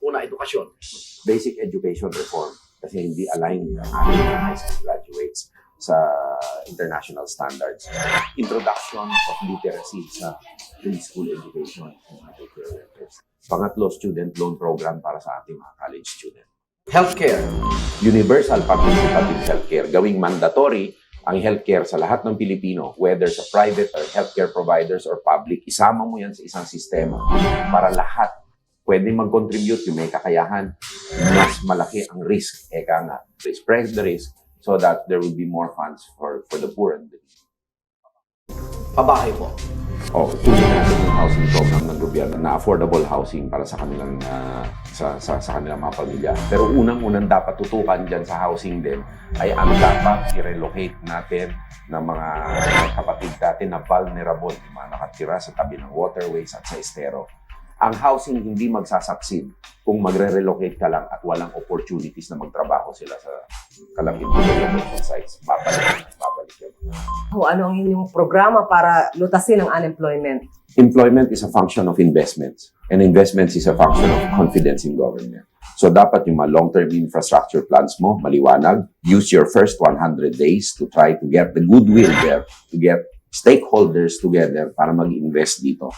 Una, edukasyon. Basic education reform kasi hindi aligned ang ating mga high school graduates sa international standards. Introduction of literacy sa preschool education. Pangatlo, student loan program para sa ating mga college student. Healthcare. Universal participative healthcare. Gawing mandatory ang healthcare sa lahat ng Pilipino, whether sa private or healthcare providers or public. Isama mo yan sa isang sistema para lahat pwede mag-contribute yung may kakayahan. Mas malaki ang risk. Eka nga, spread the risk so that there will be more funds for the poor and the needy. Pabahay po. Tuloy natin yung housing program ng gobyerno na affordable housing para sa kanilang sa kanilang mga pamilya. Pero unang-unang dapat tutukan dyan sa housing din ay ang dapat i-relocate natin ng mga kapatid natin na vulnerable, yung mga nakatira sa tabi ng waterways at sa estero. Ang housing hindi magsasucceed kung magre-relocate ka lang at walang opportunities na magtrabaho sila sa kalapit na relocation sites. Babalik yan. Ano ang inyong programa para lutasin ang unemployment? Employment is a function of investments. And investments is a function of confidence in government. So dapat yung mga long-term infrastructure plans mo, maliwanag. Use your first 100 days to try to get the goodwill there, to get stakeholders together para mag-invest dito.